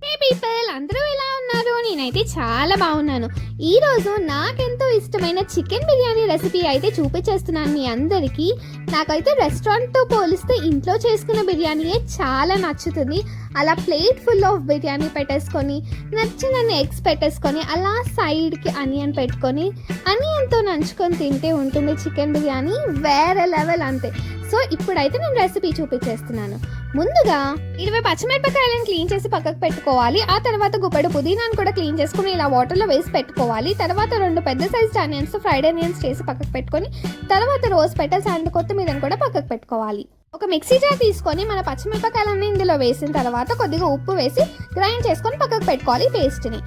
హే people, అందరూ ఎలా ఉన్నారు? నేనైతే చాలా బాగున్నాను. ఈరోజు నాకెంతో ఇష్టమైన చికెన్ బిర్యానీ రెసిపీ అయితే చూపించేస్తున్నాను మీ అందరికీ. నాకైతే రెస్టారెంట్తో పోలిస్తే ఇంట్లో చేసుకున్న బిర్యానీయే చాలా నచ్చుతుంది. అలా ప్లేట్ ఫుల్ ఆఫ్ బిర్యానీ పెట్టేసుకొని నచ్చినన్ని ఎగ్స్ పెట్టేసుకొని అలా సైడ్కి అనియన్ పెట్టుకొని అనియన్తో నంచుకొని తింటే ఉంటుంది చికెన్ బిర్యానీ వేరే లెవెల్ అంతే. సో ఇప్పుడైతే నేను రెసిపీ చూపించేస్తున్నాను. ముందుగా 20 పచ్చిమిరపకాయలను క్లీన్ చేసి పక్కకు పెట్టుకోవాలి. ఆ తర్వాత గుప్పెడు పుదీనాను కూడా క్లీన్ చేసుకుని ఇలా వాటర్లో వేసి పెట్టుకోవాలి. తర్వాత 2 పెద్ద సైజ్ ఆనియన్స్ ఫ్రైడ్ ఆనియన్స్ చేసి పక్కకు పెట్టుకొని తర్వాత రోజ్ పెటల్స్ అండ్ కొత్తిమీరను కూడా పక్కకు పెట్టుకోవాలి. ఒక మిక్సీ జార్ తీసుకొని మన పచ్చిమిరపకాయలన్నీ ఇందులో వేసిన తర్వాత కొద్దిగా ఉప్పు వేసి గ్రైండ్ చేసుకొని పక్కకు పెట్టుకోవాలి పేస్ట్ని.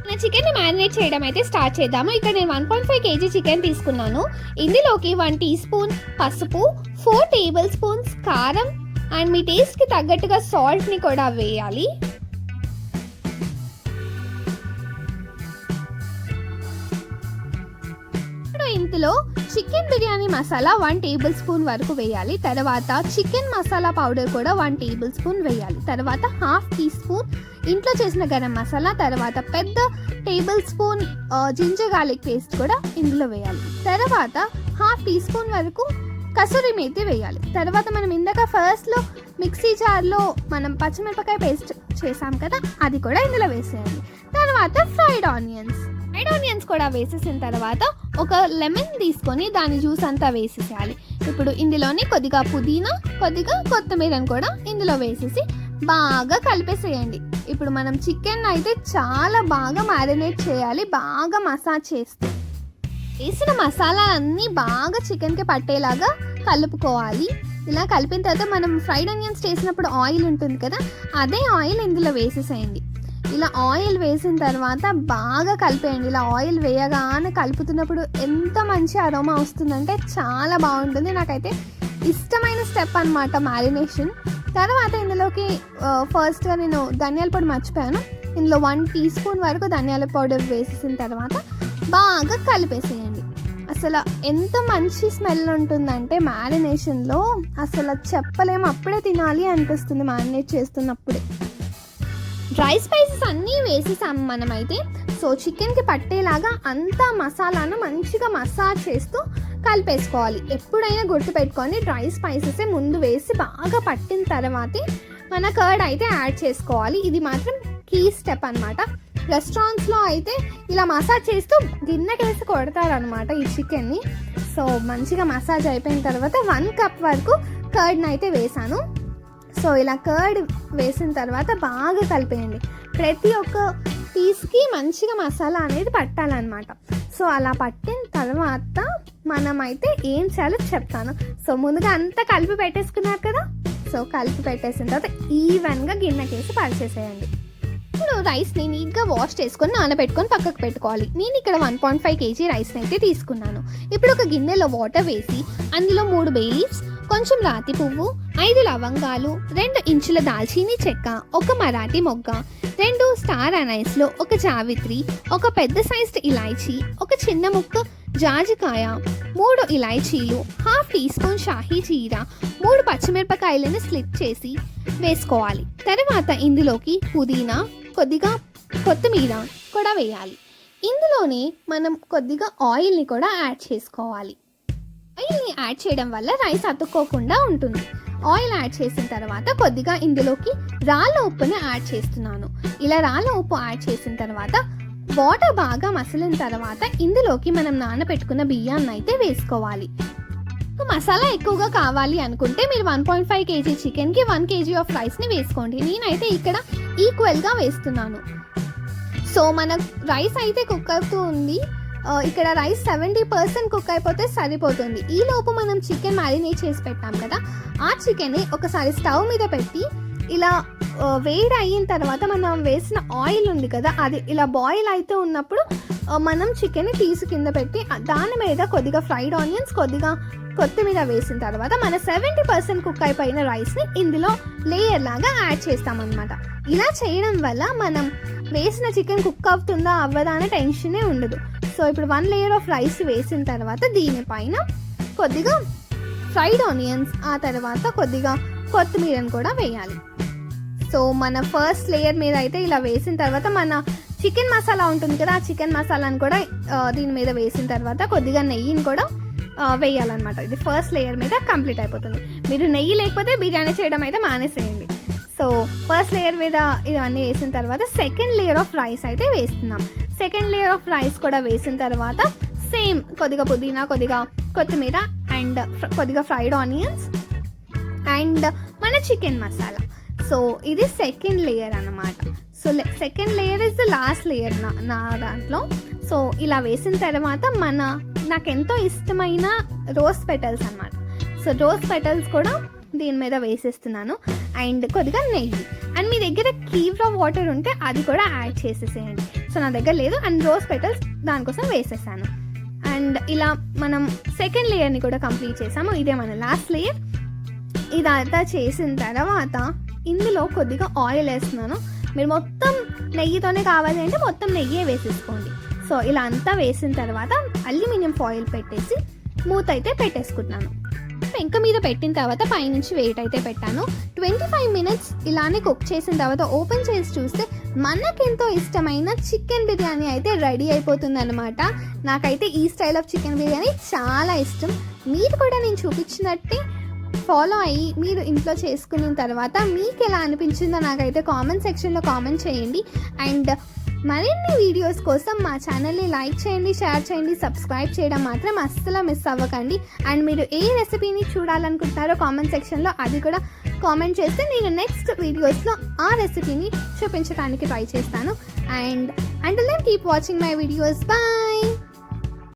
మన చికెన్ని మ్యారినేట్ చేయడం అయితే స్టార్ట్ చేద్దాము. ఇక్కడ నేను 1.5 kg చికెన్ తీసుకున్నాను. ఇందులోకి 1 టీ స్పూన్ పసుపు, 4 టేబుల్ స్పూన్స్ కారం అండ్ మీ టేస్ట్కి తగ్గట్టుగా సాల్ట్ని కూడా వేయాలి. ఇందులో chicken biryani masala 1 table spoon వరకు వేయాలి. తర్వాత చికెన్ మసాలా పౌడర్ కూడా 1 టేబుల్ స్పూన్ వేయాలి. తర్వాత 1/2 టీ స్పూన్ ఇంట్లో చేసిన గరం మసాలా, తర్వాత పెద్ద tablespoon ginger garlic paste కూడా ఇందులో వేయాలి. తర్వాత 1/2 టీ స్పూన్ వరకు కసూరి మేతి వేయాలి. తర్వాత మనం ఇందాక ఫస్ట్లో మిక్సీ జార్లో మనం పచ్చిమిరపకాయ పేస్ట్ చేసాం కదా, అది కూడా ఇందులో వేసేయాలి. తర్వాత ఫ్రైడ్ ఆనియన్స్ కూడా వేసేసిన తర్వాత ఒక లెమన్ తీసుకొని దాని జ్యూస్ అంతా వేసేసేయాలి. ఇప్పుడు ఇందులోని కొద్దిగా పుదీనా, కొద్దిగా కొత్తిమీరను కూడా ఇందులో వేసేసి బాగా కలిపేసేయండి. ఇప్పుడు మనం చికెన్ అయితే చాలా బాగా మ్యారినేట్ చేయాలి, బాగా మసాజ్ చేస్తూ వేసిన మసాలా అన్నీ బాగా చికెన్కి పట్టేలాగా కలుపుకోవాలి. ఇలా కలిపిన తర్వాత మనం ఫ్రైడ్ ఆనియన్స్ చేసినప్పుడు ఆయిల్ ఉంటుంది కదా, అదే ఆయిల్ ఇందులో వేసేసేయండి. ఇలా ఆయిల్ వేసిన తర్వాత బాగా కలిపేయండి. ఇలా ఆయిల్ వేయగానే కలుపుతున్నప్పుడు ఎంత మంచి అరోమా వస్తుందంటే చాలా బాగుంటుంది. నాకైతే ఇష్టమైన స్టెప్ అన్నమాట మ్యారినేషన్. తర్వాత ఇందులోకి ఫస్ట్గా నేను ధనియాల పొడి మర్చిపోయాను. ఇందులో 1 టీ స్పూన్ వరకు ధనియాల పౌడర్ వేసేసిన తర్వాత బాగా కలిపేసేయండి. అసలు ఎంత మంచి స్మెల్ ఉంటుందంటే మ్యారినేషన్లో అసలు చెప్పలేము, అప్పుడే తినాలి అనిపిస్తుంది మ్యారినేట్ చేస్తున్నప్పుడే. డ్రై స్పైసెస్ అన్నీ వేసేసాం మనమైతే. సో చికెన్కి పట్టేలాగా అంతా మసాలాను మంచిగా మసాజ్ చేస్తూ కలిపేసుకోవాలి. ఎప్పుడైనా గుర్తుపెట్టుకొని డ్రై స్పైసెసే ముందు వేసి బాగా పట్టిన తర్వాతే మన కర్డ్ అయితే యాడ్ చేసుకోవాలి. ఇది మాత్రం కీ స్టెప్ అనమాట. రెస్టారెంట్స్లో అయితే ఇలా మసాజ్ చేస్తూ గిన్నెకి వేసి కొడతారనమాట ఈ చికెన్ని. సో మంచిగా మసాజ్ అయిపోయిన తర్వాత 1 కప్ వరకు కర్డ్ని అయితే వేసాను. సో ఇలా కర్డ్ వేసిన తర్వాత బాగా కలిపేయండి. ప్రతి ఒక్క పీస్కి మంచిగా మసాలా అనేది పట్టాలన్నమాట. సో అలా పట్టిన తర్వాత మనమైతే ఏం చేయాలో చెప్తాను. సో ముందుగా అంతా కలిపి పెట్టేసుకున్నారు కదా, సో కలిపి పెట్టేసిన తర్వాత ఈవెన్గా గిన్నెకేసి పరిచేసేయండి. ఇప్పుడు రైస్ని నీట్గా వాష్ చేసుకొని నానబెట్టుకొని పక్కకు పెట్టుకోవాలి. నేను ఇక్కడ 1.5 kg రైస్ని అయితే తీసుకున్నాను. ఇప్పుడు ఒక గిన్నెలో వాటర్ వేసి అందులో 3 బే లీవ్స్, కొంచెం రాతి పువ్వు, 5 లవంగాలు, 2 ఇంచుల దాల్చీనీ చెక్క, 1 మరాఠీ మొగ్గ, 2 స్టార్ అనైస్లు, 1 జావిత్రి, 1 పెద్ద సైజ్డ్ ఇలాచీ, 1 చిన్న ముక్క జాజికాయ, 3 ఇలాచీలు, 1/2 టీ స్పూన్ షాహీ జీరా, 3 పచ్చిమిరపకాయలను స్లిప్ చేసి వేసుకోవాలి. తర్వాత ఇందులోకి పుదీనా, కొద్దిగా కొత్తిమీర కూడా వేయాలి. ఇందులోనే మనం కొద్దిగా ఆయిల్ని కూడా యాడ్ చేసుకోవాలి. ఆయిల్ని యాడ్ చేయడం వల్ల రైస్ అతుక్కోకుండా ఉంటుంది. ఆయిల్ యాడ్ చేసిన తర్వాత కొద్దిగా ఇందులోకి రాళ్ళ ఉప్పుని యాడ్ చేస్తున్నాను. ఇలా రాళ్ళ ఉప్పు యాడ్ చేసిన తర్వాత వాటర్ బాగా మసిలిన తర్వాత ఇందులోకి మనం నానబెట్టుకున్న బియ్యాన్ని అయితే వేసుకోవాలి. మసాలా ఎక్కువగా కావాలి అనుకుంటే మీరు 1.5 kg చికెన్కి 1 kg ఆఫ్ రైస్ని వేసుకోండి. నేనైతే ఇక్కడ ఈక్వల్గా వేస్తున్నాను. సో మన రైస్ అయితే కుక్ అవుతూ ఉంది. ఇక్కడ రైస్ 70% కుక్ అయిపోతే సరిపోతుంది. ఈ లోపు మనం చికెన్ మ్యారినేట్ చేసి పెట్టాం కదా, ఆ చికెన్ని ఒకసారి స్టవ్ మీద పెట్టి ఇలా వేడి అయిన తర్వాత మనం వేసిన ఆయిల్ ఉంది కదా, అది ఇలా బాయిల్ అయితే ఉన్నప్పుడు మనం చికెన్ని తీసి కింద పెట్టి దాని మీద కొద్దిగా ఫ్రైడ్ ఆనియన్స్, కొద్దిగా కొత్తిమీర వేసిన తర్వాత మన 70% కుక్ అయిపోయిన రైస్ని ఇందులో లేయర్ లాగా యాడ్ చేస్తామన్నమాట. ఇలా చేయడం వల్ల మనం వేసిన చికెన్ కుక్ అవుతుందా అవ్వదా అనే టెన్షనే ఉండదు. సో ఇప్పుడు 1 లేయర్ ఆఫ్ రైస్ వేసిన తర్వాత దీనిపైన కొద్దిగా ఫ్రైడ్ ఆనియన్స్, ఆ తర్వాత కొద్దిగా కొత్తిమీరను కూడా వేయాలి. సో మన ఫస్ట్ లేయర్ మీద అయితే ఇలా వేసిన తర్వాత మన చికెన్ మసాలా ఉంటుంది కదా, ఆ చికెన్ మసాలాను కూడా దీని మీద వేసిన తర్వాత కొద్దిగా నెయ్యిని కూడా వేయాలన్నమాట. ఇది ఫస్ట్ లేయర్ మీద కంప్లీట్ అయిపోతుంది. మీరు నెయ్యి లేకపోతే బిర్యానీ చేయడం అయితే మానేసేయండి. సో ఫస్ట్ లేయర్ మీద ఇవన్నీ వేసిన తర్వాత సెకండ్ లేయర్ ఆఫ్ రైస్ అయితే వేస్తున్నాం. సెకండ్ లేయర్ ఆఫ్ రైస్ కూడా వేసిన తర్వాత సేమ్ కొద్దిగా పుదీనా, కొద్దిగా కొత్తిమీర అండ్ కొద్దిగా ఫ్రైడ్ ఆనియన్స్ అండ్ మన చికెన్ మసాలా. సో ఇది సెకండ్ లేయర్ అన్నమాట. So second layer is the last layer నా దాంట్లో. సో ఇలా వేసిన తర్వాత నాకు ఎంతో ఇష్టమైన రోజ్ పెటల్స్ అన్నమాట. సో రోజ్ పెటల్స్ కూడా దీని మీద వేసేస్తున్నాను అండ్ కొద్దిగా నెయ్యి. అండ్ మీ దగ్గర కీవ్రా వాటర్ ఉంటే అది కూడా యాడ్ చేసేసేయండి. సో నా దగ్గర లేదు అండ్ రోజ్ పెటల్స్ దానికోసం వేసేసాను. అండ్ ఇలా మనం సెకండ్ లేయర్ని కూడా కంప్లీట్ చేసాము. ఇదే మన లాస్ట్ లేయర్. ఇదంతా చేసిన తర్వాత ఇందులో కొద్దిగా ఆయిల్ వేస్తున్నాను. మీరు మొత్తం నెయ్యితోనే కావాలి అంటే మొత్తం నెయ్యే వేసేసుకోండి. సో ఇలా అంతా వేసిన తర్వాత అల్యూమినియం ఫాయిల్ పెట్టేసి మూత అయితే పెట్టేసుకుంటున్నాను. పెంక మీద పెట్టిన తర్వాత పైనుంచి వెయిట్ అయితే పెట్టాను. 25 minutes ఇలానే కుక్ చేసిన తర్వాత ఓపెన్ చేసి చూస్తే మనకెంతో ఇష్టమైన చికెన్ బిర్యానీ అయితే రెడీ అయిపోతుంది అనమాట. నాకైతే ఈ స్టైల్ ఆఫ్ చికెన్ బిర్యానీ చాలా ఇష్టం. మీరు కూడా నేను చూపించినట్టే ఫాలో అయ్యి మీరు ఇంట్లో చేసుకున్న తర్వాత మీకు ఎలా అనిపించిందో నాకైతే కామెంట్ సెక్షన్లో కామెంట్ చేయండి. అండ్ మరిన్ని వీడియోస్ కోసం మా ఛానల్ని లైక్ చేయండి, షేర్ చేయండి, సబ్స్క్రైబ్ చేయడం మాత్రం అస్సలు మిస్ అవ్వకండి. అండ్ మీరు ఏ రెసిపీని చూడాలనుకుంటున్నారో కామెంట్ సెక్షన్లో అది కూడా కామెంట్ చేస్తే నేను నెక్స్ట్ వీడియోస్లో ఆ రెసిపీని చూపించడానికి ట్రై చేస్తాను. And until then keep watching my videos. Bye.